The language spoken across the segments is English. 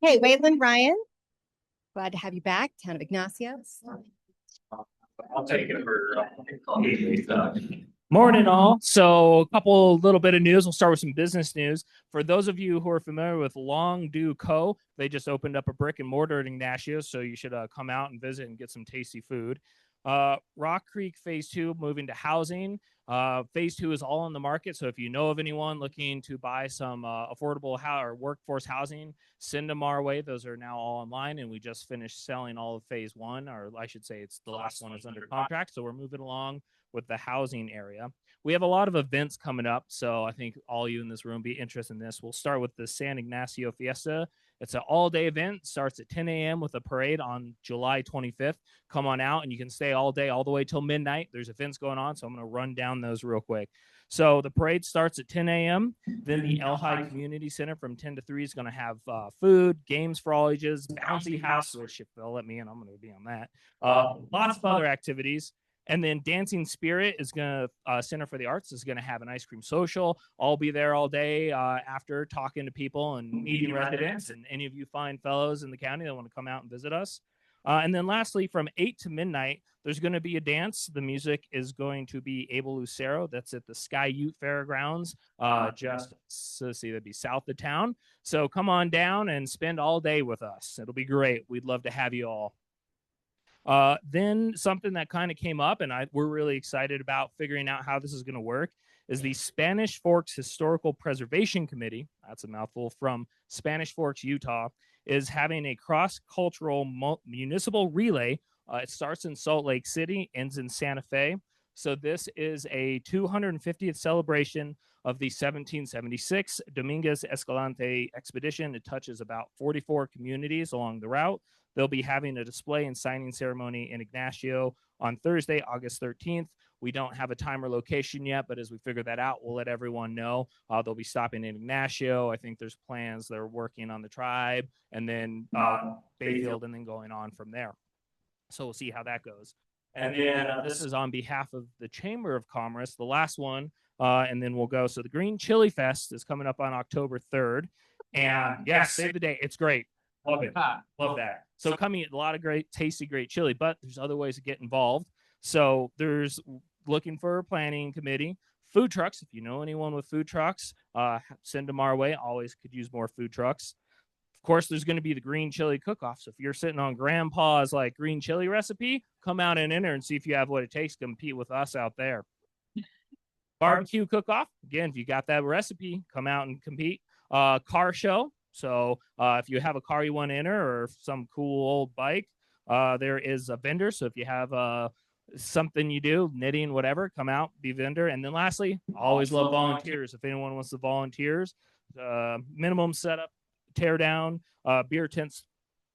Hey, Waylon, Ryan, glad to have you back. Town of Ignacio. I'll take it for morning all. So a couple little bit of news. We'll start with some business news. For those of you who are familiar with Long Do Co., they just opened up a brick and mortar in Ignacio, so you should come out and visit and get some tasty food. Rock Creek Phase 2 moving to housing. Phase 2 is all on the market, so if you know of anyone looking to buy some affordable or workforce housing, send them our way. Those are now all online, and we just finished selling all of Phase 1, or I should say it's the last one is under contract, so we're moving along with the housing area. We have a lot of events coming up, so I think all you in this room be interested in this. We'll start with the San Ignacio Fiesta. It's an all-day event. Starts at 10 a.m. with a parade on July 25th. Come on out, and you can stay all day, all the way till midnight. There's events going on, so I'm going to run down those real quick. So the parade starts at 10 a.m. Then the El High Community Center from 10 to 3 is going to have food, games for all ages, bouncy house, which if they'll let me in, I'm going to be on that. Lots of other activities. And then Dancing Spirit is going to, Center for the Arts is going to have an ice cream social. I'll be there all day after talking to people and meeting residents and any of you fine fellows in the county that want to come out and visit us. And then lastly, from 8 to midnight, there's going to be a dance. The music is going to be Abel Lucero. That's at the Sky Ute Fairgrounds, just, so see, that'd be south of town. So come on down and spend all day with us. It'll be great. We'd love to have you all. Then something that kind of came up, and we're really excited about figuring out how this is going to work, is the Spanish Forks Historical Preservation Committee, that's a mouthful, from Spanish Forks, Utah, is having a cross-cultural municipal relay. It starts in Salt Lake City, ends in Santa Fe. So this is a 250th celebration of the 1776 Dominguez Escalante expedition. It touches about 44 communities along the route. They'll be having a display and signing ceremony in Ignacio on Thursday, August 13th. We don't have a time or location yet, but as we figure that out, we'll let everyone know. They'll be stopping in Ignacio. I think there's plans. They're working on the tribe, and then Bayfield, and then going on from there. So we'll see how that goes. And then this is on behalf of the Chamber of Commerce, the last one, and then we'll go. So the Green Chili Fest is coming up on October 3rd. And yes, save the day. It's great. Love it. Love that. So coming a lot of great, tasty, great chili, but there's other ways to get involved. So there's looking for a planning committee, food trucks. If you know anyone with food trucks, send them our way. Always could use more food trucks. Of course, there's going to be the green chili cook-off. So if you're sitting on grandpa's like green chili recipe, come out and enter and see if you have what it takes to compete with us out there. Barbecue cook-off. Again, if you got that recipe, come out and compete. Car show. So if you have a car you want to enter or some cool old bike, there is a vendor. So if you have something you do, knitting, whatever, come out, be vendor. And then lastly, always love volunteers. If anyone wants to volunteers, minimum setup, tear down, beer tents,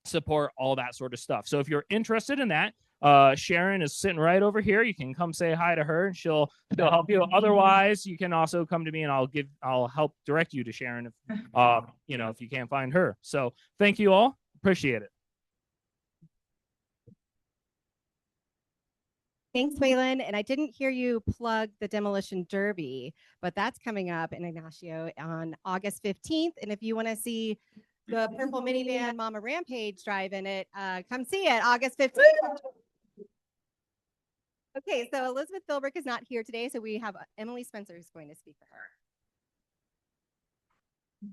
support, all that sort of stuff. So if you're interested in that, Sharon is sitting right over here. You can come say hi to her and she'll help you. Otherwise, you can also come to me and I'll help direct you to Sharon if if you can't find her. So thank you all. Appreciate it. Thanks, Waylon. And I didn't hear you plug the Demolition Derby, but that's coming up in Ignacio on August 15th. And if you want to see the purple minivan Mama Rampage drive in it, come see it August 15th. Okay, so Elizabeth Philbrick is not here today, so we have Emily Spencer who's going to speak for her.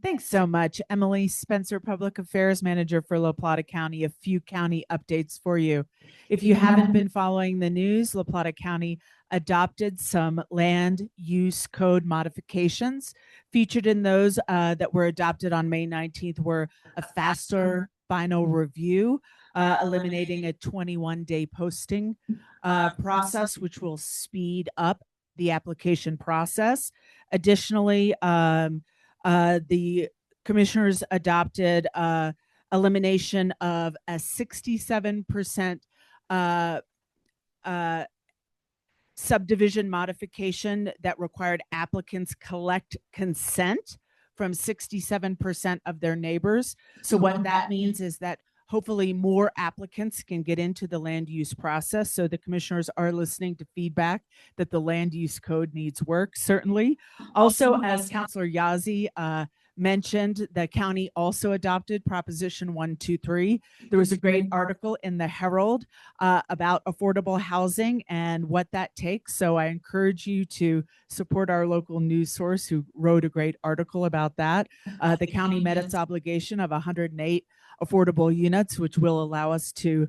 Thanks so much, Emily Spencer, Public Affairs Manager for La Plata County. A few county updates for you. If you haven't been following the news, La Plata County adopted some land use code modifications. Featured in those that were adopted on May 19th were a faster final review, eliminating a 21-day posting process, which will speed up the application process. Additionally, the commissioners adopted elimination of a 67% subdivision modification that required applicants collect consent from 67% of their neighbors. So what that means is that hopefully more applicants can get into the land use process. So the commissioners are listening to feedback that the land use code needs work, certainly. Also, as Councilor Yazzie mentioned, the county also adopted Proposition 123. There was a great article in the Herald about affordable housing and what that takes. So I encourage you to support our local news source who wrote a great article about that. The county met its obligation of 108 affordable units, which will allow us to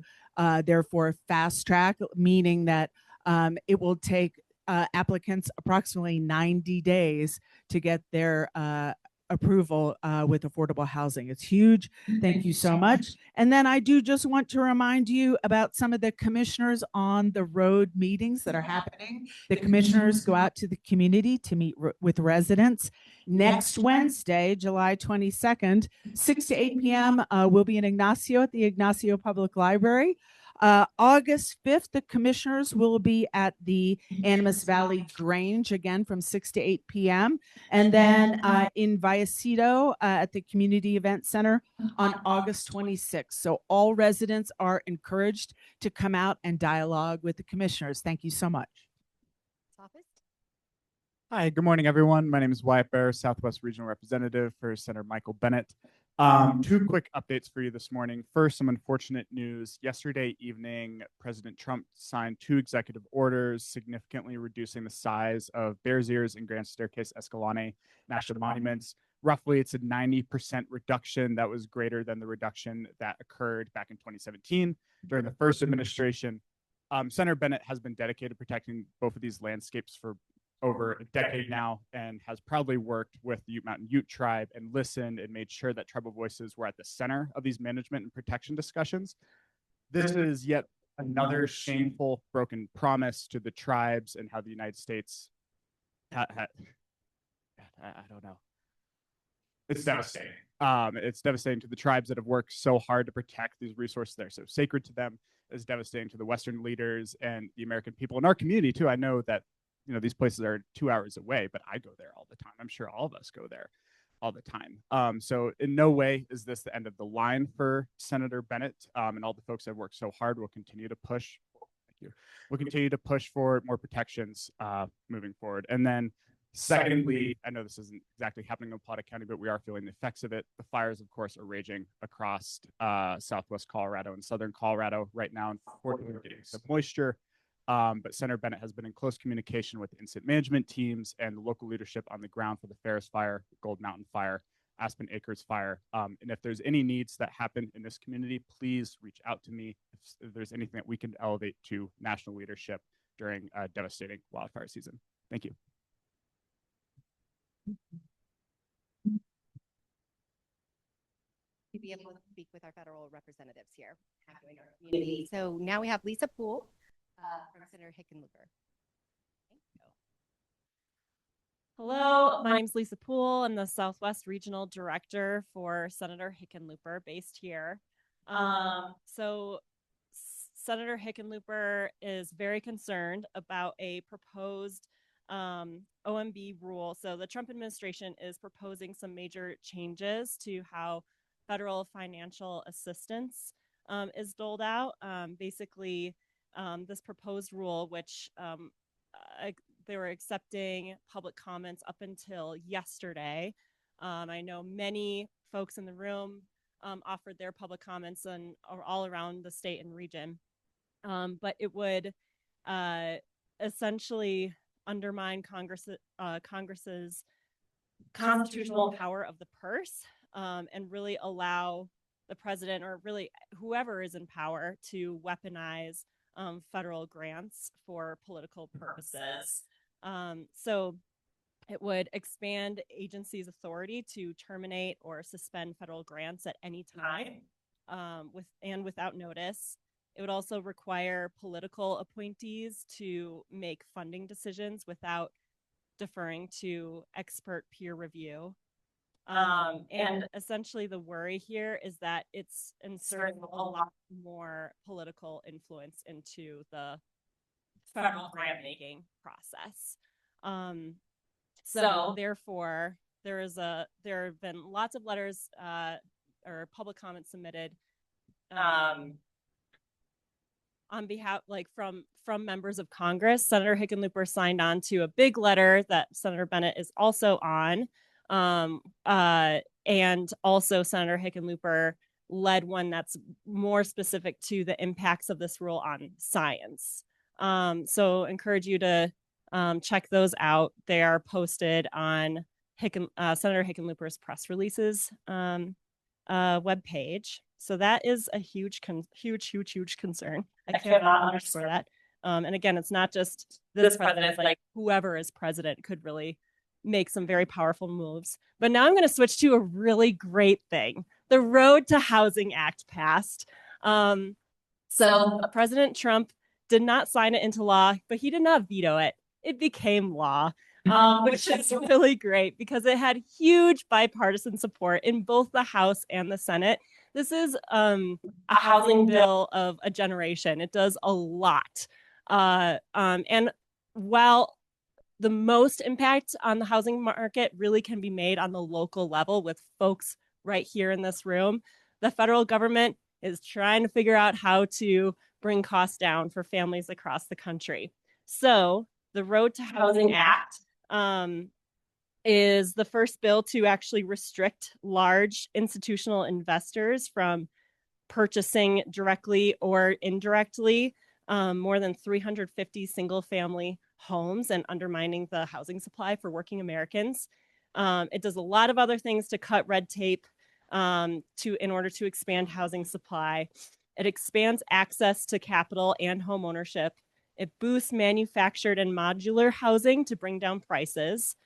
therefore fast track, meaning that it will take applicants approximately 90 days to get their approval with affordable housing. It's huge. Thank you so much. And then I do just want to remind you about some of the commissioners on the road meetings that are happening. The commissioners go out to the community to meet with residents. Next Wednesday, July 22nd, 6 to 8 p.m. We'll be in Ignacio at the Ignacio Public Library. August 5th, the commissioners will be at the Animas Valley Grange again from 6 to 8 p.m. And then in Vallecito at the Community Event Center on August 26th. So all residents are encouraged to come out and dialogue with the commissioners. Thank you so much. Hi, good morning, everyone. My name is Wyatt Bear, Southwest Regional Representative for Senator Michael Bennett. Two quick updates for you this morning. First, some unfortunate news. Yesterday evening, President Trump signed 2 executive orders significantly reducing the size of Bears Ears and Grand Staircase Escalante national monuments. Roughly, it's a 90% reduction. That was greater than the reduction that occurred back in 2017 during the first administration. Senator Bennett has been dedicated to protecting both of these landscapes for over a decade now and has proudly worked with the Ute Mountain Ute tribe and listened and made sure that tribal voices were at the center of these management and protection discussions. This is yet another shameful, broken promise to the tribes and how the United States I don't know. It's devastating. It's devastating to the tribes that have worked so hard to protect these resources that are so sacred to them. It's devastating to the Western leaders and the American people in our community too. I know that these places are 2 hours away, but I go there all the time. I'm sure all of us go there all the time. So in no way is this the end of the line for Senator Bennett and all the folks that have worked so hard. We'll continue to push. Thank you. We'll continue to push for more protections moving forward. And then secondly, I know this isn't exactly happening in Plata County, but we are feeling the effects of it. The fires, of course, are raging across Southwest Colorado and Southern Colorado right now. Unfortunately, we're getting some moisture. But Senator Bennett has been in close communication with incident management teams and the local leadership on the ground for the Ferris Fire, Gold Mountain Fire, Aspen Acres Fire. And if there's any needs that happen in this community, please reach out to me if there's anything that we can elevate to national leadership during a devastating wildfire season. Thank you. To be able to speak with our federal representatives here in our community. So now we have Lisa Poole from Senator Hickenlooper. Hello, my name is Lisa Poole. I'm the Southwest Regional Director for Senator Hickenlooper, based here. So Senator Hickenlooper is very concerned about a proposed OMB rule. So the Trump administration is proposing some major changes to how federal financial assistance is doled out. Basically, this proposed rule, which they were accepting public comments up until yesterday. I know many folks in the room offered their public comments and all around the state and region. But it would essentially undermine Congress's constitutional power of the purse and really allow the president, or really whoever is in power, to weaponize federal grants for political purposes. So it would expand agencies' authority to terminate or suspend federal grants at any time without notice. It would also require political appointees to make funding decisions without deferring to expert peer review. And essentially the worry here is that it's inserting a lot more political influence into the federal grant making process. So therefore, there have been lots of letters or public comments submitted on behalf, from members of Congress. Senator Hickenlooper signed on to a big letter that Senator Bennett is also on, And also Senator Hickenlooper led one that's more specific to the impacts of this rule on science. So encourage you to check those out. They are posted on Senator Hickenlooper's press releases webpage. So that is a huge concern. I cannot underscore that. And again, it's not just this president, it's like whoever is president could really make some very powerful moves. But now I'm going to switch to a really great thing. The Road to Housing Act passed. So President Trump did not sign it into law, but he did not veto it. It became law, which is really great because it had huge bipartisan support in both the House and the Senate. This is a housing bill of a generation. It does a lot. And while the most impact on the housing market really can be made on the local level with folks right here in this room, the federal government is trying to figure out how to bring costs down for families across the country. So the Road to Housing Act is the first bill to actually restrict large institutional investors from purchasing directly or indirectly more than 350 single-family homes and undermining the housing supply for working Americans. It does a lot of other things to cut red tape in order to expand housing supply. It expands access to capital and home ownership. It boosts manufactured and modular housing to bring down prices.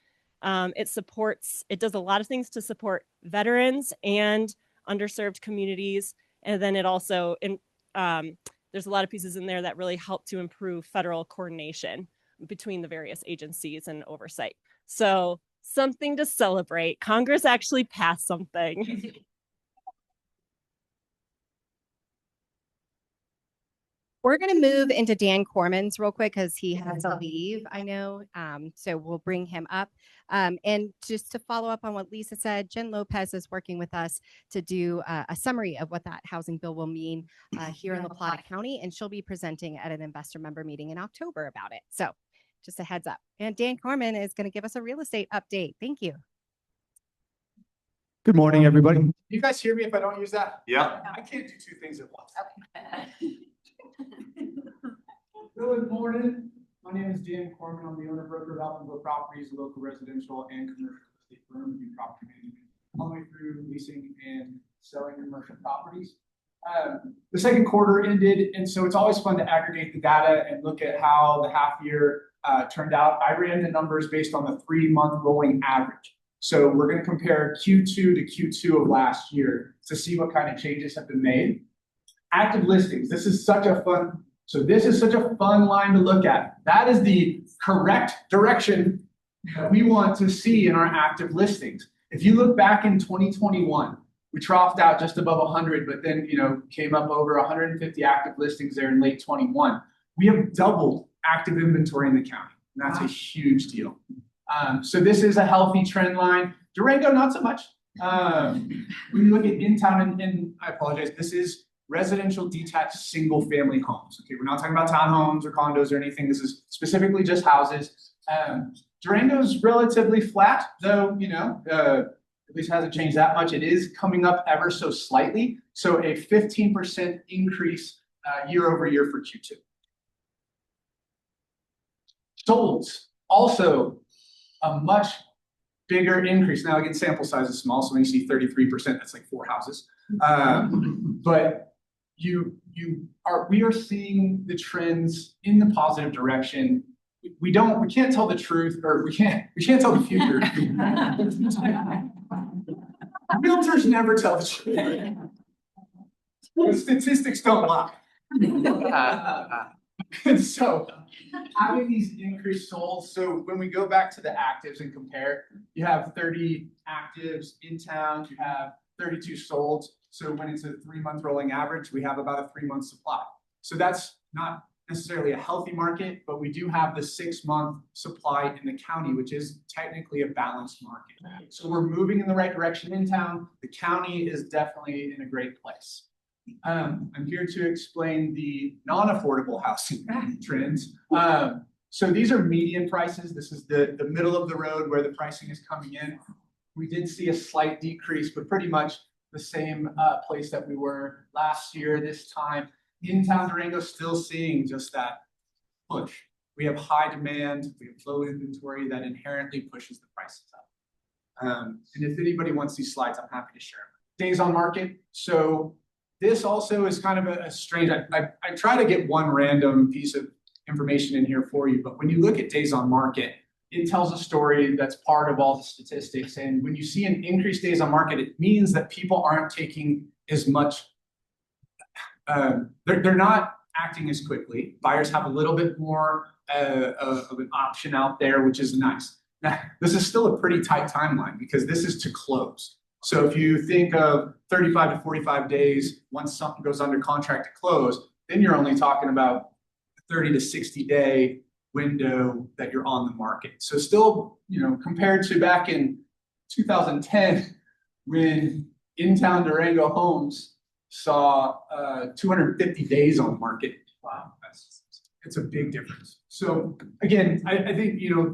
It does a lot of things to support veterans and underserved communities. And then it also, there's a lot of pieces in there that really help to improve federal coordination between the various agencies and oversight. So something to celebrate. Congress actually passed something. We're going to move into Dan Korman's real quick because he has to leave, I know. So we'll bring him up. And just to follow up on what Lisa said, Jen Lopez is working with us to do a summary of what that housing bill will mean here in La Plata County. And she'll be presenting at an investor member meeting in October about it. So just a heads up. And Dan Korman is going to give us a real estate update. Thank you. Good morning, everybody. Can you guys hear me if I don't use that? Yeah. I can't do two things at once. Okay. Good morning. My name is Dan Korman. I'm the owner broker of Alpenville Properties, a local residential and commercial estate firm. We do property management all the way through leasing and selling commercial properties. The second quarter ended, and so it's always fun to aggregate the data and look at how the half year turned out. I ran the numbers based on the 3-month rolling average. So we're going to compare Q2 to Q2 of last year to see what kind of changes have been made. Active listings. This is such a fun line to look at. That is the correct direction that we want to see in our active listings. If you look back in 2021, we troughed out just above 100, but then came up over 150 active listings there in late 21. We have doubled active inventory in the county, and that's a huge deal. So this is a healthy trend line. Durango, not so much. When you look at in-town, and I apologize, this is residential detached single-family homes. Okay, we're not talking about townhomes or condos or anything. This is specifically just houses. Durango's relatively flat, though, at least hasn't changed that much. It is coming up ever so slightly. So a 15% increase year over year for Q2. Solds, also a much bigger increase. Now, again, sample size is small, so when you see 33%, that's like 4 houses. But we are seeing the trends in the positive direction. We can't tell the truth, or we can't tell the future. Realtors never tell the truth. The statistics don't lie. And so having these increased solds, so when we go back to the actives and compare, you have 30 actives in town, you have 32 solds. So when it's a 3-month rolling average, we have about a 3-month supply. So that's not necessarily a healthy market, but we do have the 6-month supply in the county, which is technically a balanced market. So we're moving in the right direction in town. The county is definitely in a great place. I'm here to explain the non-affordable housing trends. So these are median prices. This is the middle of the road where the pricing is coming in. we did see a slight decrease, but pretty much the same place that we were last year this time. In town Durango, still seeing just that push. We have high demand, we have low inventory that inherently pushes the prices up. And if anybody wants these slides, I'm happy to share them. Days on market. So this also is kind of a strange, I try to get one random piece of information in here for you, but when you look at days on market, it tells a story that's part of all the statistics. And when you see an increased days on market, it means that people aren't taking as much, they're not acting as quickly. Buyers have a little bit more of an option out there, which is nice. Now, this is still a pretty tight timeline because this is to close. So if you think of 35 to 45 days, once something goes under contract to close, then you're only talking about a 30 to 60 day window that you're on the market. So still, you know, compared to back in 2010, when in-town Durango homes saw 250 days on the market. Wow, it's a big difference. So again, I think, you know,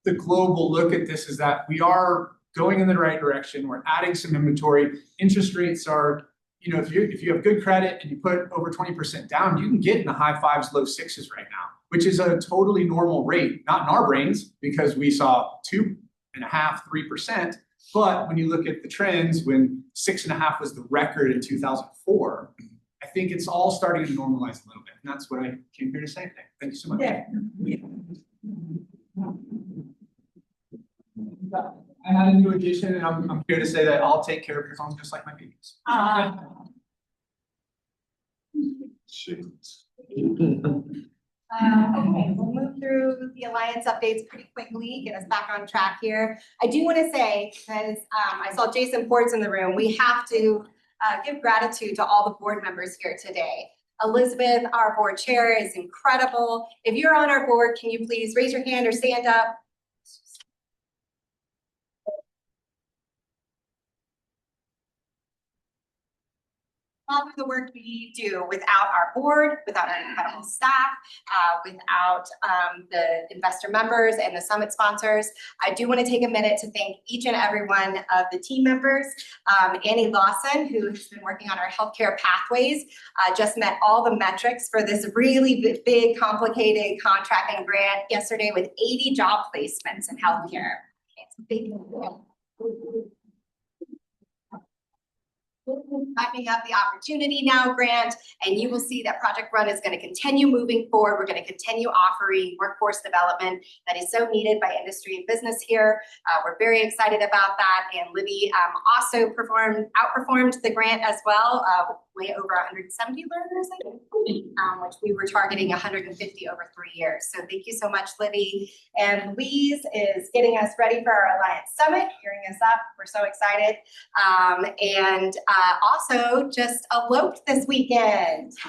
the global look at this is that we are going in the right direction. We're adding some inventory. Interest rates are, you know, if you have good credit and you put over 20% down, you can get in the high fives, low sixes right now, which is a totally normal rate, not in our brains because we saw 2.5%, 3%. But when you look at the trends, when 6.5 was the record in 2004, I think it's all starting to normalize a little bit. And that's what I came here to say today. Thank you so much. Yeah. I had a new addition, and I'm here to say that I'll take care of your phone just like my babies. Okay, we'll move through the Alliance updates pretty quickly, get us back on track here. I do want to say, because I saw Jason Ports in the room, we have to give gratitude to all the board members here today. Elizabeth, our board chair, is incredible. If you're on our board, can you please raise your hand or stand up? All of the work we do without our board, without our incredible staff, without the investor members and the summit sponsors. I do want to take a minute to thank each and every one of the team members. Annie Lawson, who has been working on our healthcare pathways, just met all the metrics for this really big, complicated contracting grant yesterday with 80 job placements in healthcare. It's a big deal. Wrapping up the Opportunity Now grant, and you will see that Project Run is going to continue moving forward. We're going to continue offering workforce development that is so needed by industry and business here. We're very excited about that, and Libby also outperformed the grant as well, way over 170 learners, I think, which we were targeting 150 over 3 years. So thank you so much, Libby. And Louise is getting us ready for our Alliance Summit, gearing us up. We're so excited. And also just eloped this weekend. So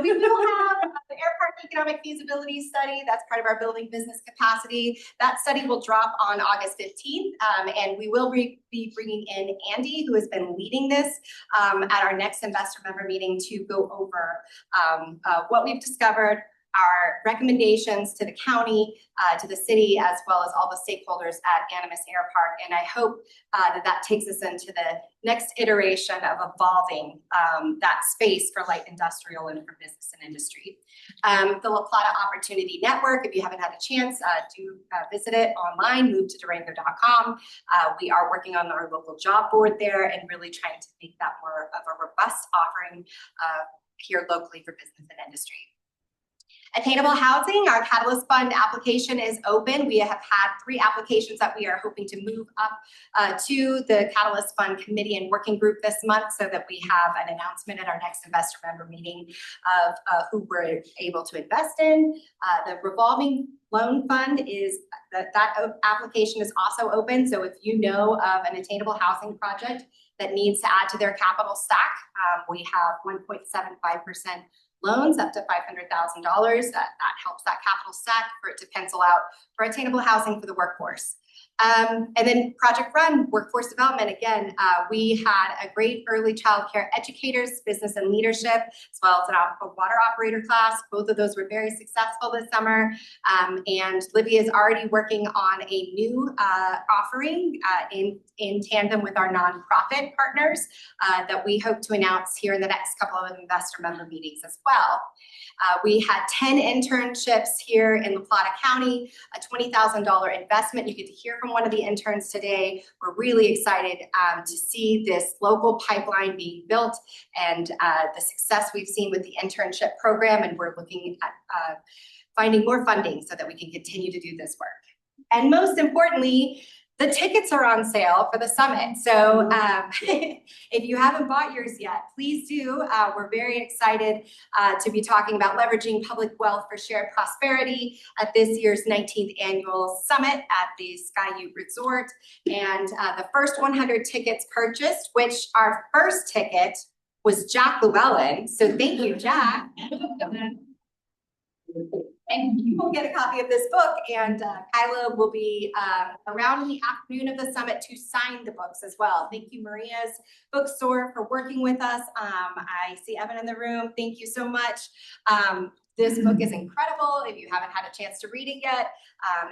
we will have the airport economic feasibility study. That's part of our building business capacity. That study will drop on August 15th, and we will be bringing in Andy, who has been leading this at our next investor member meeting to go over what we've discovered, our recommendations to the county, to the city, as well as all the stakeholders at Animas Air Park. And I hope that takes us into the next iteration of evolving that space for light industrial and for business and industry. The La Plata Opportunity Network, if you haven't had a chance, do visit it online, move to Durango.com. We are working on our local job board there and really trying to make that more of a robust offering here locally for business and industry. Attainable housing, our Catalyst Fund application is open. We have had 3 applications that we are hoping to move up to the Catalyst Fund committee and working group this month so that we have an announcement at our next investor member meeting of who we're able to invest in. The revolving loan fund is that application is also open. So if you know of an attainable housing project that needs to add to their capital stack, we have 1.75% loans up to $500,000. That helps that capital stack for it to pencil out for attainable housing for the workforce. And then Project Run, workforce development. Again, we had a great early childcare educators, business and leadership, as well as a water operator class. Both of those were very successful this summer. And Livia is already working on a new offering in tandem with our nonprofit partners that we hope to announce here in the next couple of investor member meetings as well. We had 10 internships here in La Plata County, a $20,000 investment. You get to hear from one of the interns today. We're really excited to see this local pipeline being built and the success we've seen with the internship program. And we're looking at finding more funding so that we can continue to do this work. And most importantly, the tickets are on sale for the summit. So if you haven't bought yours yet, please do. We're very excited to be talking about leveraging public wealth for shared prosperity at this year's 19th annual summit at the Skyview Resort. And the first 100 tickets purchased, which our first ticket was Jack Llewellyn. So thank you, Jack. And you will get a copy of this book, and Kyla will be around in the afternoon of the summit to sign the books as well. Thank you, Maria's Bookstore, for working with us. I see Evan in the room. Thank you so much. This book is incredible. If you haven't had a chance to read it yet,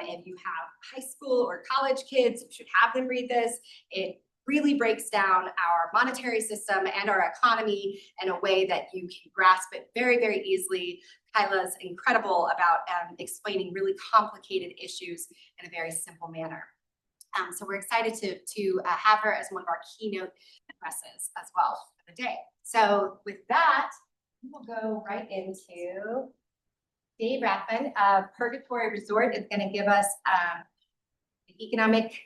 if you have high school or college kids, you should have them read this. It really breaks down our monetary system and our economy in a way that you can grasp it very, very easily. Kyla's incredible about explaining really complicated issues in a very simple manner. So we're excited to have her as one of our keynote addresses as well for the day. So with that, we'll go right into Dave Rathman of Purgatory Resort is going to give us the economic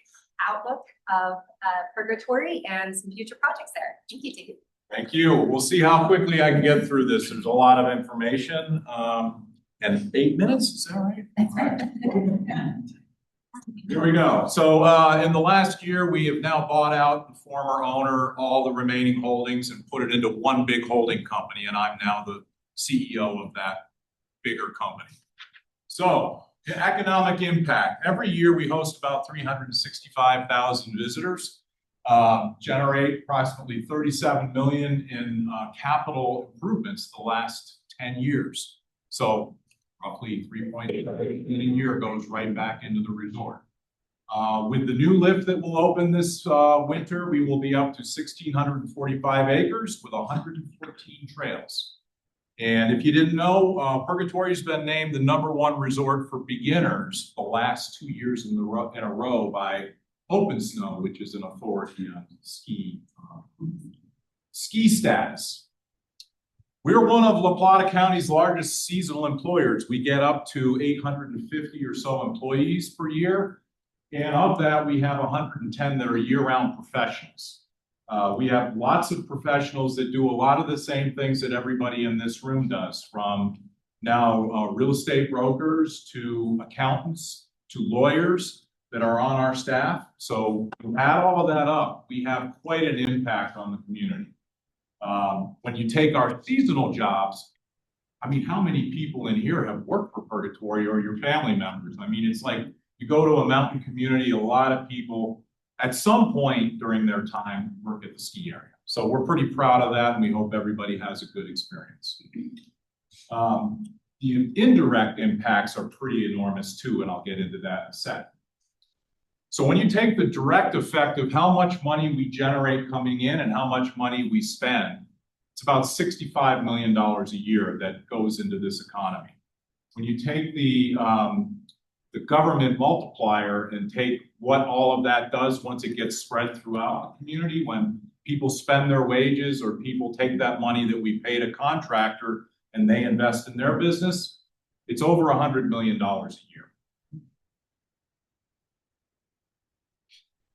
outlook of Purgatory and some future projects there. Thank you, Dave. Thank you. We'll see how quickly I can get through this. There's a lot of information. And 8 minutes, is that right? That's right. Here we go. So in the last year, we have now bought out the former owner, all the remaining holdings, and put it into one big holding company. And I'm now the CEO of that bigger company. So the economic impact. Every year we host about 365,000 visitors. Generate approximately 37 million in capital improvements the last 10 years. So roughly 3.8 million a year goes right back into the resort. With the new lift that will open this winter, we will be up to 1,645 acres with 114 trails. And if you didn't know, Purgatory's been named the #1 resort for beginners the last 2 years in a row by Open Snow, which is an authority on ski status. We're one of La Plata County's largest seasonal employers. We get up to 850 or so employees per year. And of that, we have 110 that are year-round professionals. We have lots of professionals that do a lot of the same things that everybody in this room does, from now real estate brokers to accountants to lawyers that are on our staff. So to add all of that up, we have quite an impact on the community. When you take our seasonal jobs, I mean, how many people in here have worked for Purgatory or your family members? I mean, it's like you go to a mountain community, a lot of people at some point during their time work at the ski area. So we're pretty proud of that, and we hope everybody has a good experience. The indirect impacts are pretty enormous too, and I'll get into that in a second. So when you take the direct effect of how much money we generate coming in and how much money we spend, it's about $65 million a year that goes into this economy. When you take the government multiplier and take what all of that does once it gets spread throughout the community, when people spend their wages or people take that money that we paid a contractor and they invest in their business, it's over $100 million a year.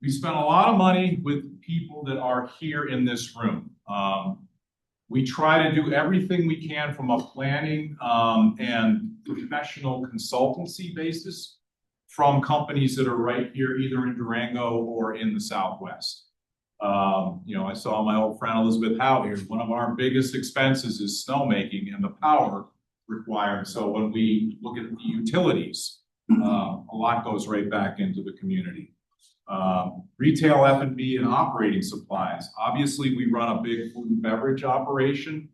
We spent a lot of money with people that are here in this room. We try to do everything we can from a planning and professional consultancy basis from companies that are right here, either in Durango or in the Southwest. You know, I saw my old friend Elizabeth Howe here. One of our biggest expenses is snowmaking and the power required. So when we look at the utilities, a lot goes right back into the community. Retail F&B and operating supplies. Obviously, we run a big food and beverage operation.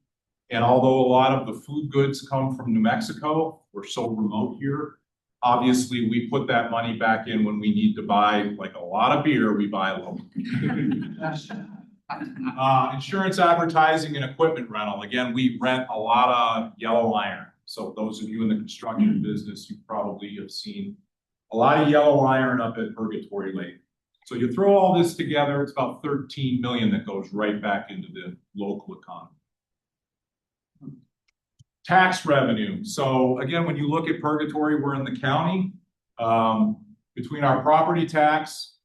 And although a lot of the food goods come from New Mexico, we're so remote here. Obviously, we put that money back in when we need to buy like a lot of beer, we buy local. Insurance, advertising, and equipment rental. Again, we rent a lot of yellow iron. So those of you in the construction business, you probably have seen a lot of yellow iron up at Purgatory Lake. So you throw all this together, it's about 13 million that goes right back into the local economy. Tax revenue. So again, when you look at Purgatory, we're in the county. Between our property tax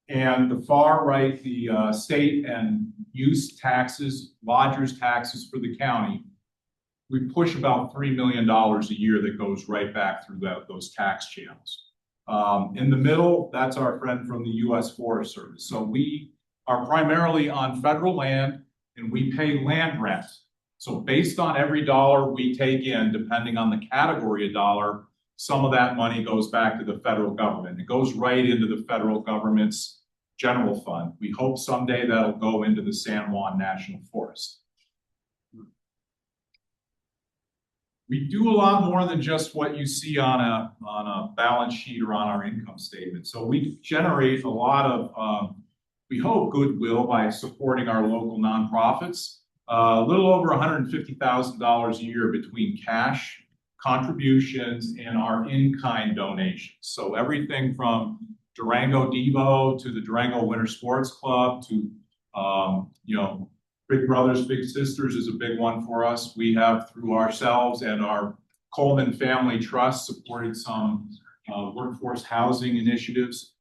and the far right, the state and use taxes, lodgers taxes for the county, we push about $3 million a year that goes right back through those tax channels. In the middle, that's our friend from the U.S. Forest Service. So we are primarily on federal land and we pay land rent. So based on every dollar we take in, depending on the category of dollar, some of that money goes back to the federal government. It goes right into the federal government's general fund. We hope someday that'll go into the San Juan National Forest. We do a lot more than just what you see on a balance sheet or on our income statement. So we generate a lot of, we hope, goodwill by supporting our local nonprofits. A little over $150,000 a year between cash contributions and our in-kind donations. So everything from Durango Devo to the Durango Winter Sports Club to, Big Brothers, Big Sisters is a big one for us. We have, through ourselves and our Coleman Family Trust, supported some workforce housing initiatives.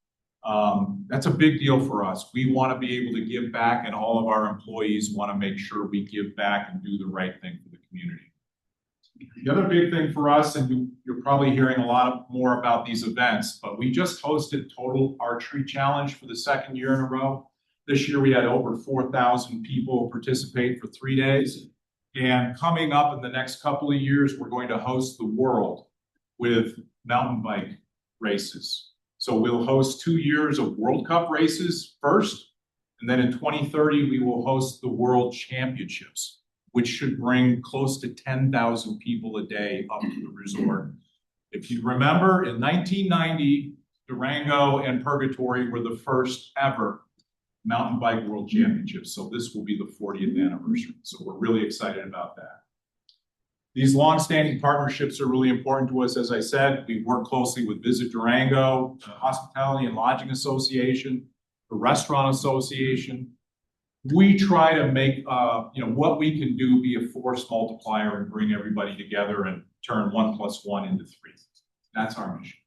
That's a big deal for us. We want to be able to give back, and all of our employees want to make sure we give back and do the right thing for the community. The other big thing for us, and you're probably hearing a lot more about these events, but we just hosted Total Archery Challenge for the second year in a row. This year we had over 4,000 people participate for 3 days. And coming up in the next couple of years, we're going to host the world with mountain bike races. So we'll host 2 years of World Cup races first, and then in 2030, we will host the World Championships, which should bring close to 10,000 people a day up to the resort. If you remember, in 1990, Durango and Purgatory were the first ever mountain bike world championships. So this will be the 40th anniversary. So we're really excited about that. These longstanding partnerships are really important to us. As I said, we work closely with Visit Durango, the Hospitality and Lodging Association, the Restaurant Association. We try to make what we can do be a force multiplier and bring everybody together and turn 1 + 1 into 3. That's our mission.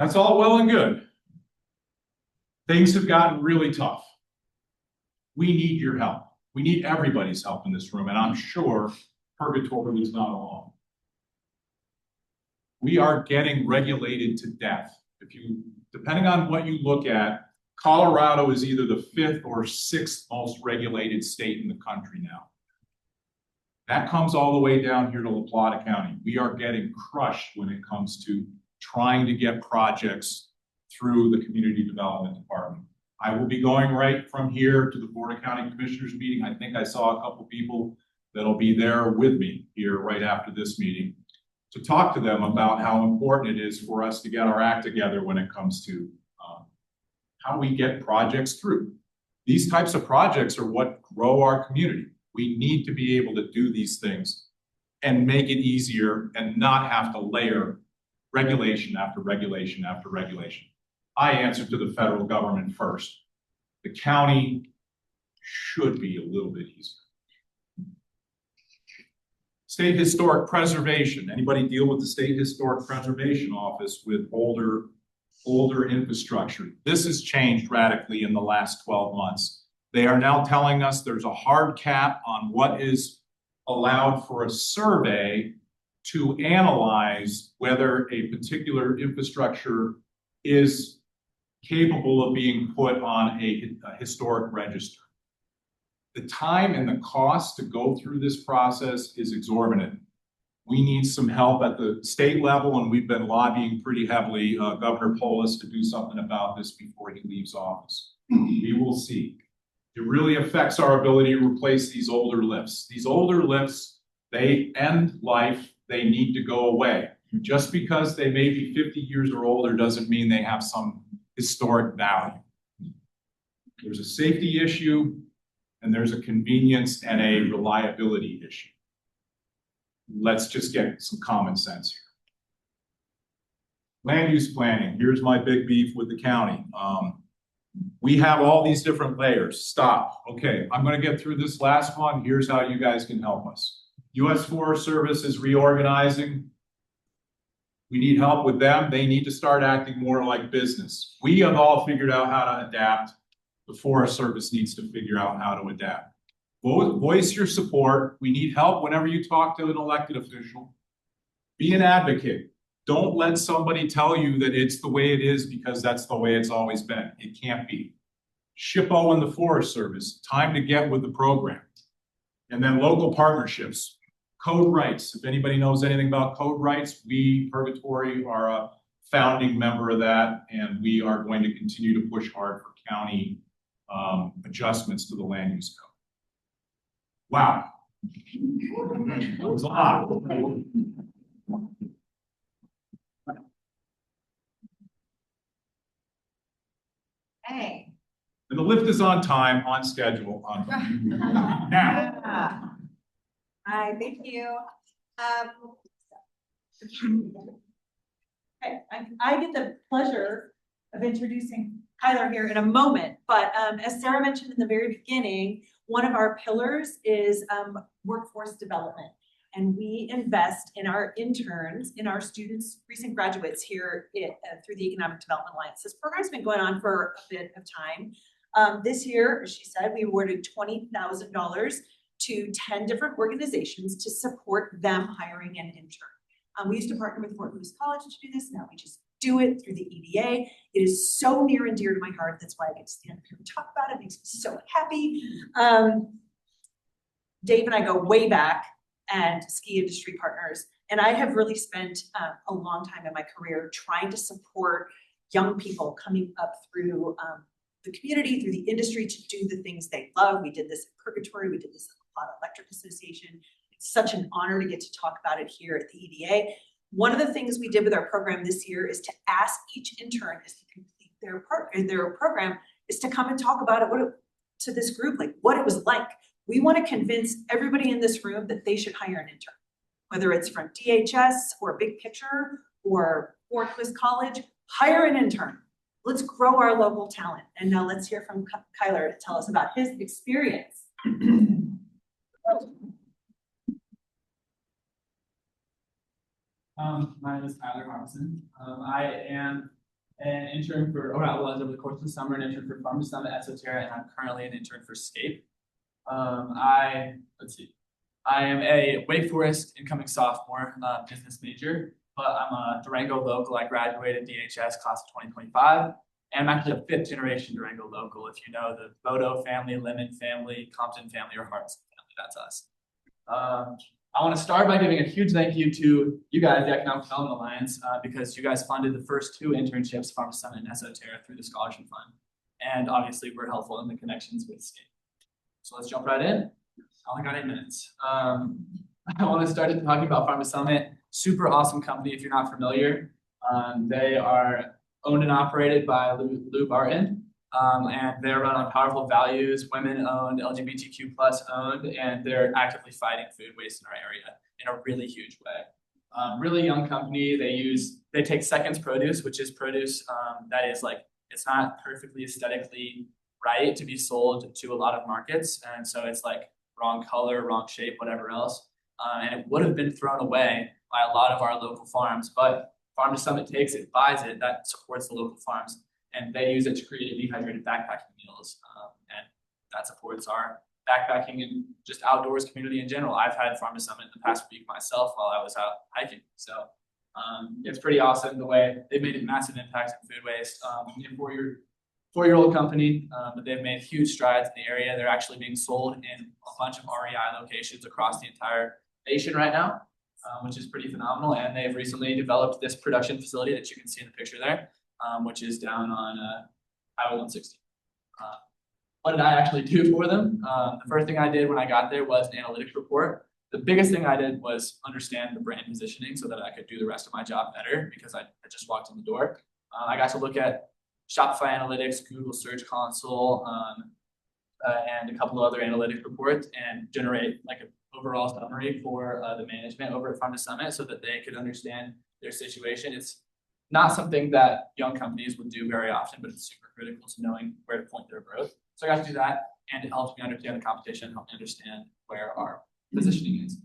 That's all well and good. Things have gotten really tough. We need your help. We need everybody's help in this room, and I'm sure Purgatory is not alone. We are getting regulated to death. Depending on what you look at, Colorado is either the 5th or 6th most regulated state in the country now. That comes all the way down here to La Plata County. We are getting crushed when it comes to trying to get projects through the Community Development Department. I will be going right from here to the Board of County Commissioners meeting. I think I saw a couple people that'll be there with me here right after this meeting to talk to them about how important it is for us to get our act together when it comes to how we get projects through. These types of projects are what grow our community. We need to be able to do these things and make it easier and not have to layer regulation after regulation after regulation. I answer to the federal government first. The county should be a little bit easier. State Historic Preservation. Anybody deal with the State Historic Preservation Office with older infrastructure? This has changed radically in the last 12 months. They are now telling us there's a hard cap on what is allowed for a survey to analyze whether a particular infrastructure is capable of being put on a historic register. The time and the cost to go through this process is exorbitant. We need some help at the state level, and we've been lobbying pretty heavily Governor Polis to do something about this before he leaves office. We will see. It really affects our ability to replace these older lifts. These older lifts, they end life, they need to go away. Just because they may be 50 years or older doesn't mean they have some historic value. There's a safety issue, and there's a convenience and a reliability issue. Let's just get some common sense here. Land use planning, here's my big beef with the county. We have all these different layers. Stop. Okay, I'm gonna get through this last one. Here's how you guys can help us. U.S. Forest Service is reorganizing. We need help with them. They need to start acting more like business. We have all figured out how to adapt. The Forest Service needs to figure out how to adapt. Voice your support. We need help whenever you talk to an elected official. Be an advocate. Don't let somebody tell you that it's the way it is because that's the way it's always been. It can't be. SHPO and the Forest Service, time to get with the program. And then local partnerships. Code rights. If anybody knows anything about code rights, we, Purgatory, are a founding member of that, and we are going to continue to push hard for county adjustments to the land use code. Wow. That was a lot. Hey. And the lift is on time, on schedule, on time. Now. Hi, thank you. Okay, I get the pleasure of introducing Kyler here in a moment, but as Sarah mentioned in the very beginning, one of our pillars is workforce development. And we invest in our interns, in our students, recent graduates here through the Economic Development Alliance. This program's been going on for a bit of time. This year, as she said, we awarded $20,000 to 10 different organizations to support them hiring an intern. We used to partner with Fort Lewis College to do this. Now we just do it through the EDA. It is so near and dear to my heart. That's why I get to stand up here and talk about it. It makes me so happy. Dave and I go way back and ski industry partners. And I have really spent a long time in my career trying to support young people coming up through the community, through the industry to do the things they love. We did this at Purgatory. We did this at the Plata Electric Association. It's such an honor to get to talk about it here at the EDA. One of the things we did with our program this year is to ask each intern as they complete their program is to come and talk about it to this group, like what it was like. We want to convince everybody in this room that they should hire an intern, whether it's from DHS or Big Picture or Fort Lewis College, hire an intern. Let's grow our local talent. And now let's hear from Kyler to tell us about his experience. My name is Tyler Harbison. I am an intern for, over the course of the summer, an intern for Business Summer Intern, and I'm currently an intern for SCAPE. I am a Wake Forest incoming sophomore business major, but I'm a Durango local. I graduated DHS class of 2025, and I'm actually a 5th generation Durango local. If you know the Bodo family, Lemon family, Compton family, or Hartson family, that's us. I want to start by giving a huge thank you to you guys, the Economic Development Alliance, because you guys funded the first 2 internships, Farm to Summit and Esoterra, through the scholarship fund. And obviously we're helpful in the connections with SCAPE. So let's jump right in. I only got 8 minutes. I want to start talking about Farm to Summit. Super awesome company if you're not familiar. They are owned and operated by Lou Barton. And they're run on powerful values, women owned, LGBTQ+ owned, and they're actively fighting food waste in our area in a really huge way. Really young company. They take seconds produce, which is produce that is like, it's not perfectly aesthetically right to be sold to a lot of markets. And so it's like wrong color, wrong shape, whatever else. And it would have been thrown away by a lot of our local farms, but Farm to Summit takes it, buys it, that supports the local farms. And they use it to create dehydrated backpacking meals. And that supports our backpacking and just outdoors community in general. I've had Farm to Summit the past week myself while I was out hiking. So it's pretty awesome the way they've made a massive impact on food waste. Four-year-old company, but they've made huge strides in the area. They're actually being sold in a bunch of REI locations across the entire nation right now. which is pretty phenomenal. And they've recently developed this production facility that you can see in the picture there, which is down on Highway 160. What did I actually do for them? The first thing I did when I got there was an analytics report. The biggest thing I did was understand the brand positioning so that I could do the rest of my job better because I just walked in the door. I got to look at Shopify Analytics, Google Search Console, and a couple of other analytics reports and generate like an overall summary for the management over at Farm to Summit so that they could understand their situation. It's not something that young companies would do very often, but it's super critical to knowing where to point their growth. So I got to do that, and it helped me understand the competition, help me understand where our positioning is.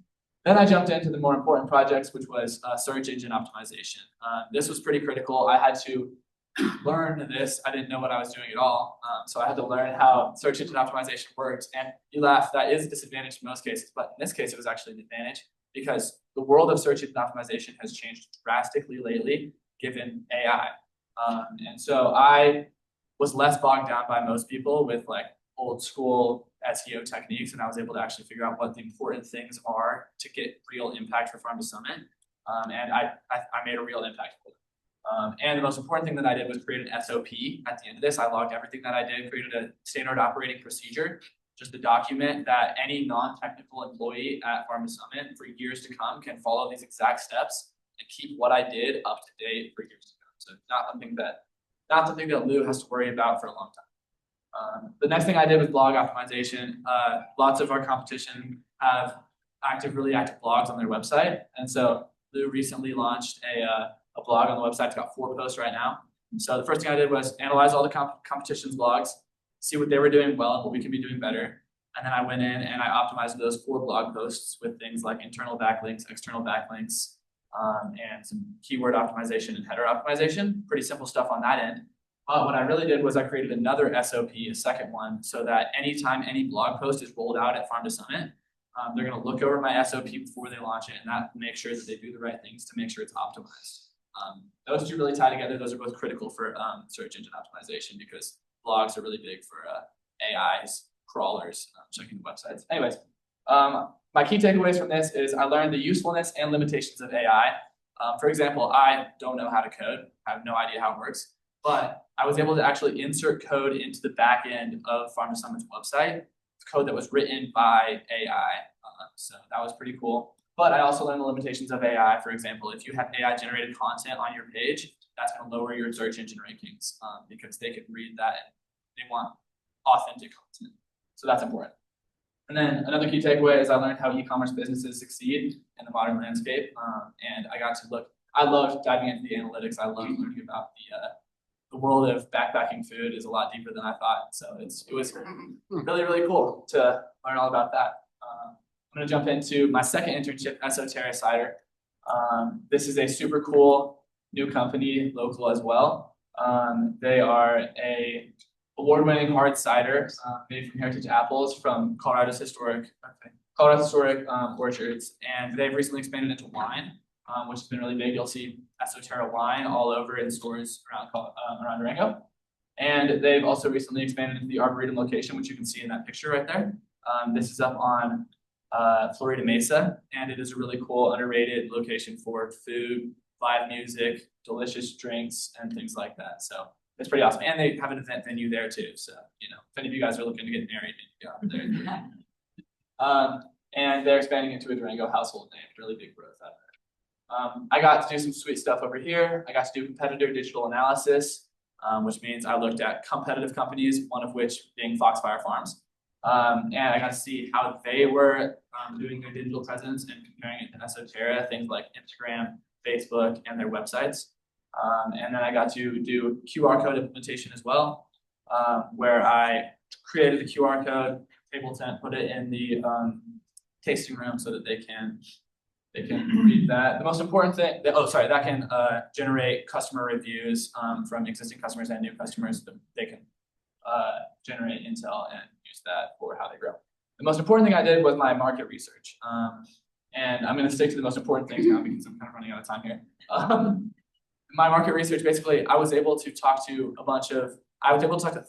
Then I jumped into the more important projects, which was search engine optimization. This was pretty critical. I had to learn this. I didn't know what I was doing at all. So I had to learn how search engine optimization worked. And you laugh, that is a disadvantage in most cases, but in this case, it was actually an advantage because the world of search engine optimization has changed drastically lately, given AI. And so I was less bogged down by most people with like old school SEO techniques, and I was able to actually figure out what the important things are to get real impact for Farm to Summit. And I made a real impact for them. And the most important thing that I did was create an SOP at the end of this. I logged everything that I did, created a standard operating procedure, just a document that any non-technical employee at Farm to Summit for years to come can follow these exact steps and keep what I did up to date for years to come. So not something that Lou has to worry about for a long time. The next thing I did was blog optimization. Lots of our competition have really active blogs on their website. And so Lou recently launched a blog on the website. It's got 4 posts right now. So the first thing I did was analyze all the competition's blogs, see what they were doing well and what we can be doing better. And then I went in and I optimized those 4 blog posts with things like internal backlinks, external backlinks, and some keyword optimization and header optimization. Pretty simple stuff on that end. But what I really did was I created another SOP, a second one, so that anytime any blog post is rolled out at Farm to Summit, they're going to look over my SOP before they launch it, and that make sure that they do the right things to make sure it's optimized. Those two really tie together. Those are both critical for search engine optimization because blogs are really big for AIs, crawlers, checking the websites. Anyways, my key takeaways from this is I learned the usefulness and limitations of AI. For example, I don't know how to code. I have no idea how it works. But I was able to actually insert code into the back end of Farm to Summit's website. It's code that was written by AI. So that was pretty cool. But I also learned the limitations of AI. For example, if you have AI generated content on your page, that's going to lower your search engine rankings because they can read that and they want authentic content. So that's important. And then another key takeaway is I learned how e-commerce businesses succeed in the modern landscape. And I got to look, I love diving into the analytics. I love learning about the world of backpacking food is a lot deeper than I thought. So it was really, really cool to learn all about that. I'm going to jump into my second internship, Esoterra Cider. This is a super cool new company, local as well. They are a award-winning hard cider made from heritage apples from Colorado's historic orchards. And they've recently expanded into wine, which has been really big. You'll see Esoterra wine all over in stores around Durango. And they've also recently expanded into the Arboretum location, which you can see in that picture right there. This is up on Florida Mesa, and it is a really cool, underrated location for food, live music, delicious drinks, and things like that. So it's pretty awesome. And they have an event venue there too. So, you know, if any of you guys are looking to get married, you go out there. And they're expanding into a Durango household name. Really big growth out there. I got to do some sweet stuff over here. I got to do competitor digital analysis, which means I looked at competitive companies, one of which being Foxfire Farms. And I got to see how they were doing their digital presence and comparing it to Esoterra, things like Instagram, Facebook, and their websites. And then I got to do QR code implementation as well, where I created the QR code, table tent, put it in the tasting room so that they can read that. The most important thing, that can generate customer reviews from existing customers and new customers. They can generate intel and use that for how they grow. The most important thing I did was my market research. And I'm going to stick to the most important things now because I'm kind of running out of time here. My market research, basically, I was able to talk to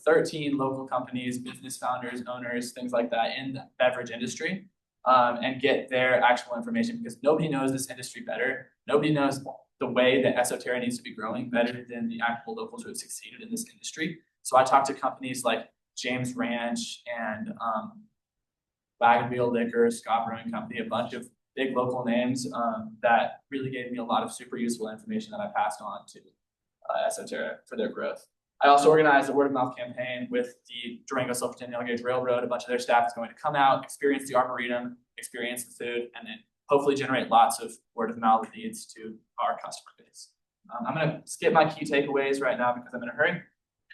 13 local companies, business founders, owners, things like that in the beverage industry. and get their actual information, because nobody knows this industry better. Nobody knows the way that Esoterra needs to be growing better than the actual locals who have succeeded in this industry. So I talked to companies like James Ranch and Wagon Wheel Liquor, Scott Brewing Company, a bunch of big local names that really gave me a lot of super useful information that I passed on to Esoterra for their growth. I also organized a word of mouth campaign with the Durango Silverton Nail Gauge Railroad. A bunch of their staff is going to come out, experience the Arboretum, experience the food, and then hopefully generate lots of word of mouth leads to our customer base. I'm going to skip my key takeaways right now because I'm in a hurry.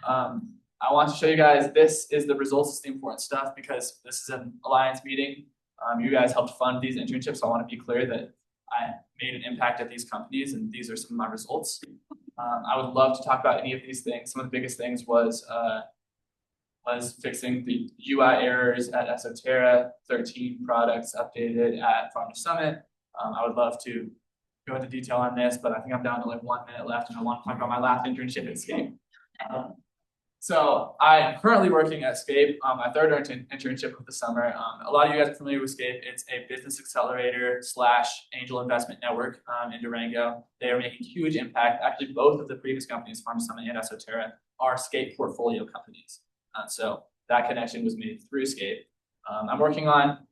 I want to show you guys, this is the results. It's the important stuff because this is an alliance meeting. You guys helped fund these internships, so I want to be clear that I made an impact at these companies, and these are some of my results. I would love to talk about any of these things. Some of the biggest things was fixing the UI errors at Esoterra, 13 products updated at Farm to Summit. I would love to go into detail on this, but I think I'm down to like 1 minute left, and I want to talk about my last internship at Scape. So I am currently working at Scape, my third internship of the summer. A lot of you guys are familiar with Scape. It's a business accelerator / angel investment network in Durango. They are making huge impact. Actually, both of the previous companies, Farm Summit and Esoterra, are Scape portfolio companies. So that connection was made through Scape. I'm working on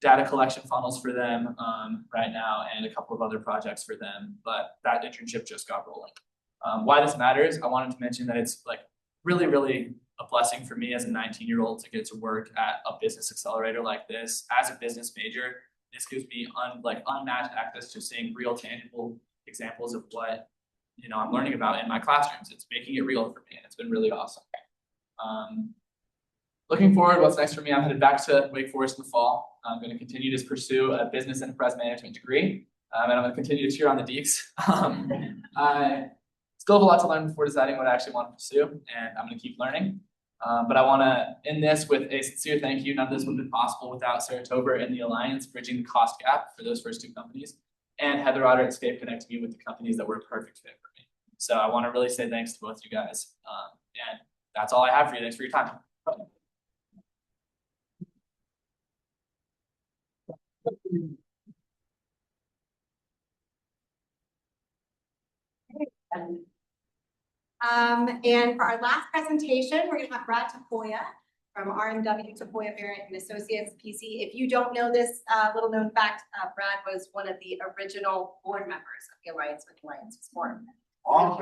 data collection funnels for them right now and a couple of other projects for them, but that internship just got rolling. Why this matters, I wanted to mention that it's like really a blessing for me as a 19-year-old to get to work at a business accelerator like this. As a business major, this gives me unmatched access to seeing real tangible examples of what I'm learning about in my classrooms. It's making it real for me, and it's been really awesome. Looking forward, what's next for me? I'm headed back to Wake Forest in the fall. I'm going to continue to pursue a business enterprise management degree, and I'm going to continue to cheer on the Deeks. I still have a lot to learn before deciding what I actually want to pursue, and I'm going to keep learning. But I want to end this with a sincere thank you. None of this would have been possible without Saratoga and the Alliance bridging the cost gap for those first two companies, and Heather Otter at Scape connecting me with the companies that were a perfect fit for me. So I want to really say thanks to both you guys. And that's all I have for you. Thanks for your time. And for our last presentation, we're going to have Brad Tafoya from RMW Tafoya Barrett and Associates, PC. If you don't know this little known fact, Brad was one of the original board members of the Alliance when the Alliance was formed. All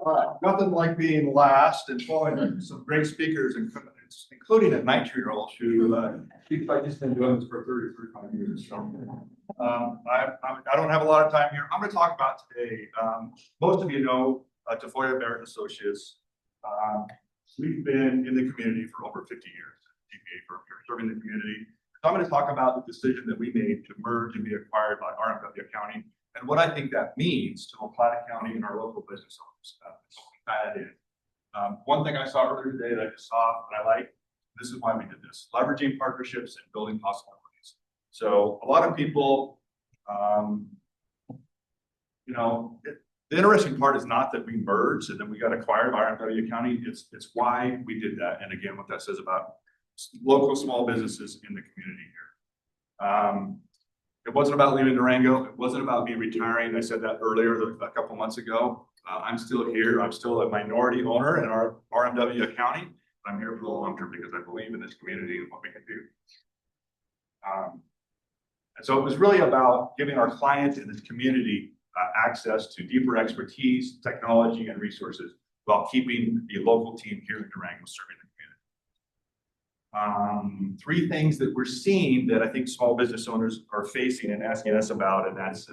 right, nothing like being last and following some great speakers, including a 19-year-old who speaks like he's been doing this for 35 years. So I don't have a lot of time here. I'm going to talk about today. Most of you know Tafoya Barrett and Associates. We've been in the community for over 50 years. GPA for serving the community. So I'm going to talk about the decision that we made to merge and be acquired by RMW County, and what I think that means to Plata County and our local business owners. One thing I saw earlier today that I just saw that I like, this is why we did this, leveraging partnerships and building possibilities. So a lot of people, the interesting part is not that we merged and then we got acquired by RMW County. It's why we did that. And again, what that says about local small businesses in the community here. It wasn't about leaving Durango. It wasn't about me retiring. I said that earlier a couple months ago. I'm still here. I'm still a minority owner in our RMW County. But I'm here for the long term because I believe in this community and what we can do. And so it was really about giving our clients in this community access to deeper expertise, technology, and resources while keeping the local team here in Durango serving the community. Three things that we're seeing that I think small business owners are facing and asking us about, and that's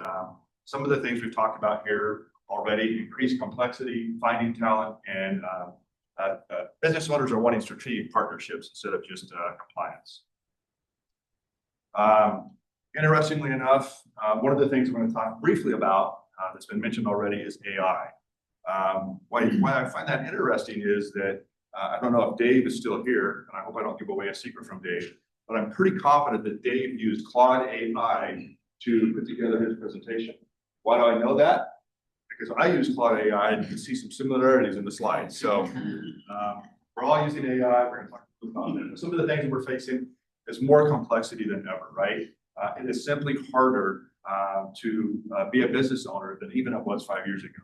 some of the things we've talked about here already: increased complexity, finding talent, and business owners are wanting strategic partnerships instead of just compliance. Interestingly enough, one of the things I'm going to talk briefly about that's been mentioned already is AI. Why I find that interesting is that I don't know if Dave is still here, and I hope I don't give away a secret from Dave, but I'm pretty confident that Dave used Claude AI to put together his presentation. Why do I know that? Because I use Claude AI and you can see some similarities in the slides. So we're all using AI. We're going to talk about some of the things that we're facing. is more complexity than ever, right? It is simply harder to be a business owner than even it was 5 years ago.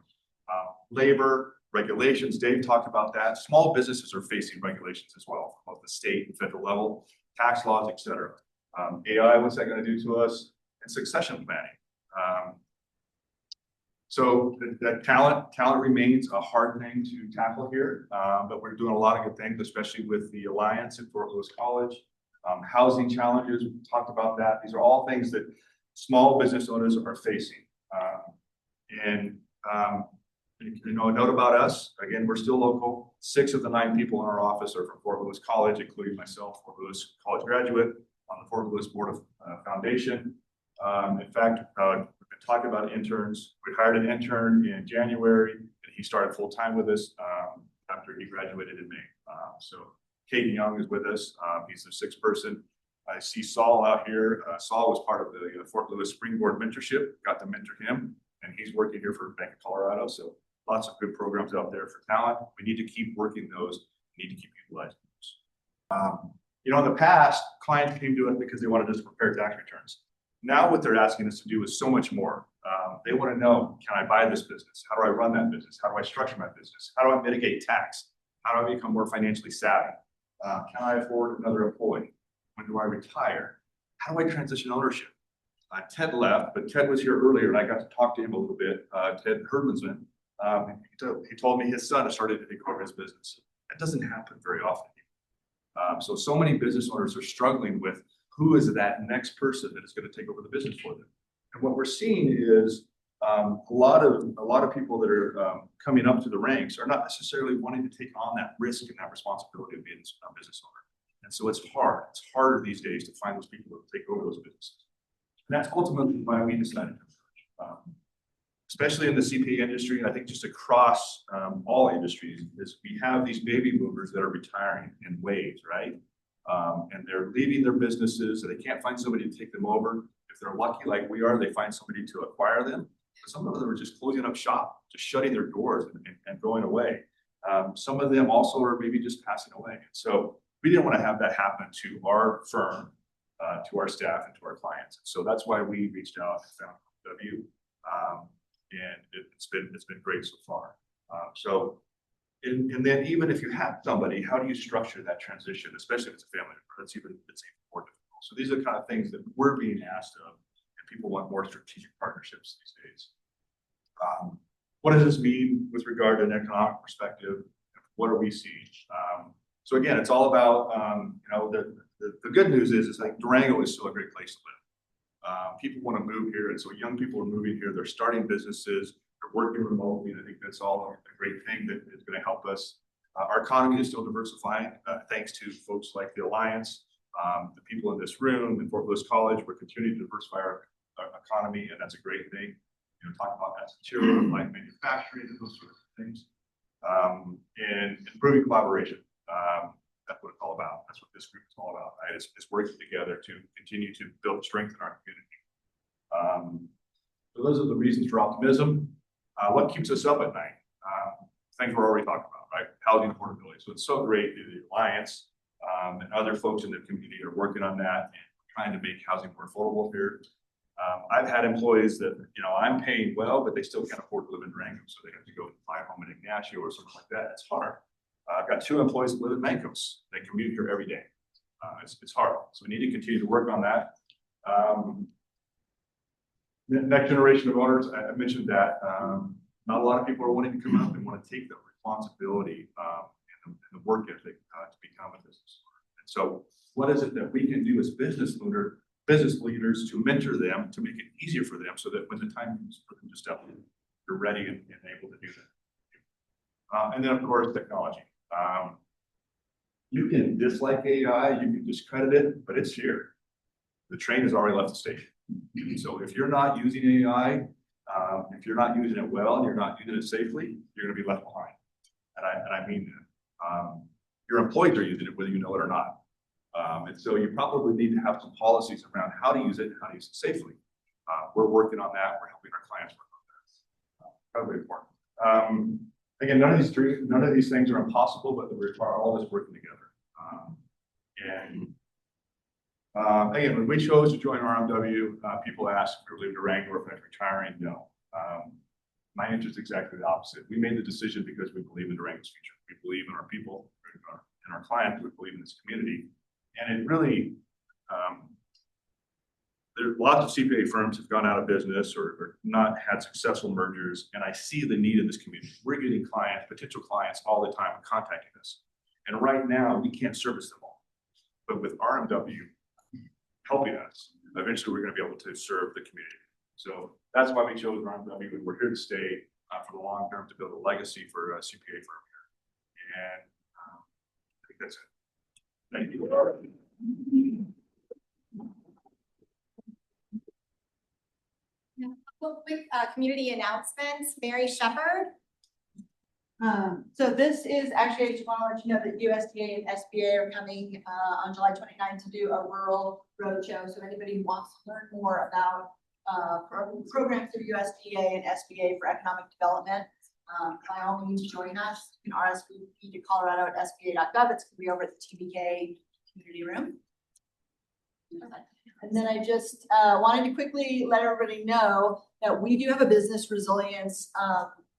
Labor, regulations, Dave talked about that. Small businesses are facing regulations as well, both the state and federal level, tax laws, et cetera. AI, what's that going to do to us? And succession planning. So that talent remains a hard thing to tackle here, but we're doing a lot of good things, especially with the Alliance at Fort Lewis College. Housing challenges, we talked about that. These are all things that small business owners are facing. You know, a note about us, again, we're still local. 6 of the 9 people in our office are from Fort Lewis College, including myself, Fort Lewis College graduate on the Fort Lewis Board of Foundation. In fact, we've been talking about interns. We hired an intern in January, and he started full-time with us after he graduated in May. So Caden Young is with us. He's the 6th person. I see Saul out here. Saul was part of the Fort Lewis Springboard mentorship, got to mentor him, and he's working here for Bank of Colorado. So lots of good programs out there for talent. We need to keep working those. We need to keep utilizing those. You know, in the past, clients came to us because they wanted us to prepare tax returns. Now what they're asking us to do is so much more. They want to know, can I buy this business? How do I run that business? How do I structure my business? How do I mitigate tax? How do I become more financially savvy? Can I afford another employee? When do I retire? How do I transition ownership? Ted left, but Ted was here earlier, and I got to talk to him a little bit. Ted Herdmansman, he told me his son has started to take over his business. That doesn't happen very often. So many business owners are struggling with who is that next person that is going to take over the business for them. And what we're seeing is a lot of people that are coming up through the ranks are not necessarily wanting to take on that risk and that responsibility of being a business owner. And so it's hard. It's harder these days to find those people that take over those businesses. And that's ultimately why we decided to, especially in the CPA industry, and I think just across all industries, is we have these baby boomers that are retiring in waves, right? And they're leaving their businesses, and they can't find somebody to take them over. If they're lucky like we are, they find somebody to acquire them. But some of them are just closing up shop, just shutting their doors and going away. Some of them also are maybe just passing away. So we didn't want to have that happen to our firm, to our staff, and to our clients. So that's why we reached out and found W. And it's been great so far. And then even if you have somebody, how do you structure that transition, especially if it's a family member? It's even more difficult. So these are the kind of things that we're being asked of, and people want more strategic partnerships these days. What does this mean with regard to an economic perspective? What are we seeing? So again, it's all about you know, the good news is like Durango is still a great place to live. People want to move here, and so young people are moving here. They're starting businesses. They're working remotely, and I think that's all a great thing that is going to help us. Our economy is still diversifying, thanks to folks like the Alliance, the people in this room, and Fort Lewis College. We're continuing to diversify our economy, and that's a great thing. You know, talk about that material, like manufacturing, and those sorts of things, and improving collaboration. That's what it's all about. That's what this group is all about. Right? It's working together to continue to build strength in our community. So those are the reasons for optimism. What keeps us up at night? Things we're already talking about, right? Housing affordability. So it's so great that the Alliance and other folks in the community are working on that and trying to make housing more affordable here. I've had employees that, you know, I'm paying well, but they still can't afford to live in Durango, so they have to go and buy a home in Ignacio or something like that. It's hard. I've got 2 employees that live in Mancos. They commute here every day. It's hard. So we need to continue to work on that. The next generation of owners, I mentioned that not a lot of people are wanting to come up and want to take the responsibility and the work ethic to become a business owner. And so what is it that we can do as business leaders to mentor them, to make it easier for them so that when the time comes for them to step in, you're ready and able to do that. And then of course, technology. You can dislike AI, you can discredit it, but it's here. The train has already left the station. So if you're not using AI, if you're not using it well, and you're not using it safely, you're going to be left behind. And I mean that. Your employees are using it whether you know it or not. And so you probably need to have some policies around how to use it and how to use it safely. We're working on that. We're helping our clients work on that. Probably important. Again, none of these things are impossible, but they require all of us working together. And Again, when we chose to join RMW, people asked if we were leaving Durango or if I was retiring. No. My answer is exactly the opposite. We made the decision because we believe in Durango's future. We believe in our people and our clients. We believe in this community. And it really, there lots of CPA firms have gone out of business or not had successful mergers. And I see the need in this community. We're getting clients, potential clients all the time contacting us. And right now we can't service them all. But with RMW helping us, eventually we're going to be able to serve the community. So that's why we chose RMW, and we're here to stay for the long term to build a legacy for a CPA firm here. And I think that's it. Thank you. Quick community announcements. Mary Shepard. So this is actually, I just want to let you know that USDA and SBA are coming on July 29th to do a rural roadshow. So anybody who wants to learn more about programs through USDA and SBA for economic development, by all means join us. You can RSVP to Colorado at SBA.gov. It's going to be over at the TBK community room. And then I just wanted to quickly let everybody know that we do have a business resilience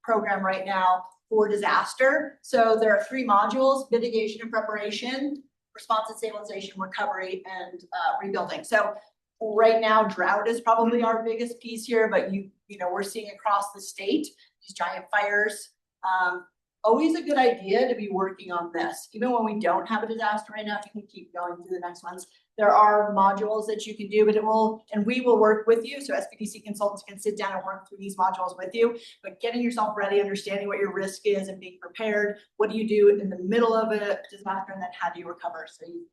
program right now for disaster. So there are 3 modules: mitigation and preparation, response and stabilization, recovery, and rebuilding. So right now, drought is probably our biggest piece here, but you know, we're seeing across the state these giant fires. Always a good idea to be working on this. Even when we don't have a disaster right now, if you can keep going through the next ones, there are modules that you can do, but we will work with you. So SBDC consultants can sit down and work through these modules with you, but getting yourself ready, understanding what your risk is and being prepared. What do you do in the middle of a disaster, and then how do you recover? So you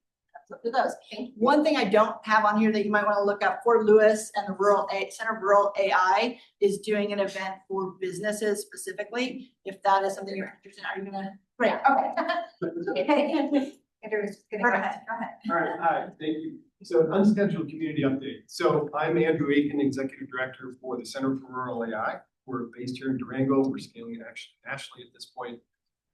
look at those. One thing I don't have on here that you might want to look up, Fort Lewis and the Center of Rural AI is doing an event for businesses specifically. If that is something you're interested in, are you gonna? Yeah, okay. Andrew's gonna go ahead. Go ahead. All right, hi, thank you. So unscheduled community update. So I'm Andrew Aiken, Executive Director for the Center for Rural AI. We're based here in Durango. We're scaling nationally at this point.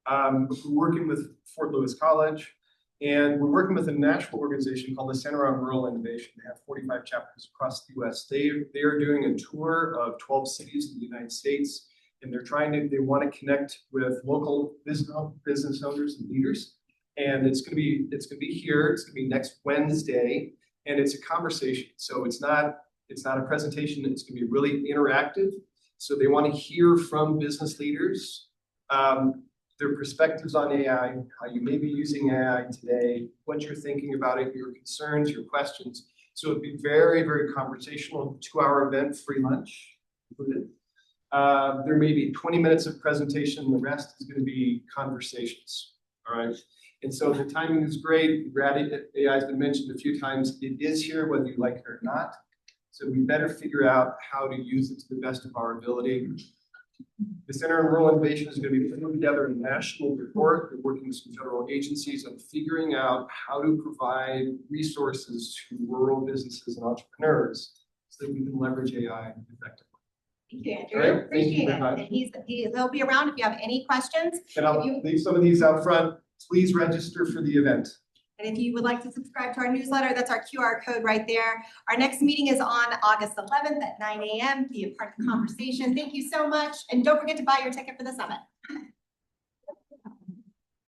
We're working with Fort Lewis College, and we're working with a national organization called the Center on Rural Innovation. They have 45 chapters across the U.S. They are doing a tour of 12 cities in the United States, and they want to connect with local business owners and leaders. And it's going to be here. It's going to be next Wednesday, and it's a conversation. So it's not a presentation. It's going to be really interactive. So they want to hear from business leaders, their perspectives on AI, how you may be using AI today, what you're thinking about it, your concerns, your questions. So it'd be very, very conversational. 2-hour event, free lunch included. There may be 20 minutes of presentation. The rest is going to be conversations. All right. And so the timing is great. AI has been mentioned a few times. It is here whether you like it or not. So we better figure out how to use it to the best of our ability. The Center on Rural Innovation is going to be putting together a national report. We're working with some federal agencies on figuring out how to provide resources to rural businesses and entrepreneurs so that we can leverage AI effectively. Thank you, Andrew. Right? Appreciate it. And he'll be around if you have any questions. And I'll leave some of these out front. Please register for the event. And if you would like to subscribe to our newsletter, that's our QR code right there. Our next meeting is on August 11th at 9 a.m. Be a part of the conversation. Thank you so much. And don't forget to buy your ticket for the summit.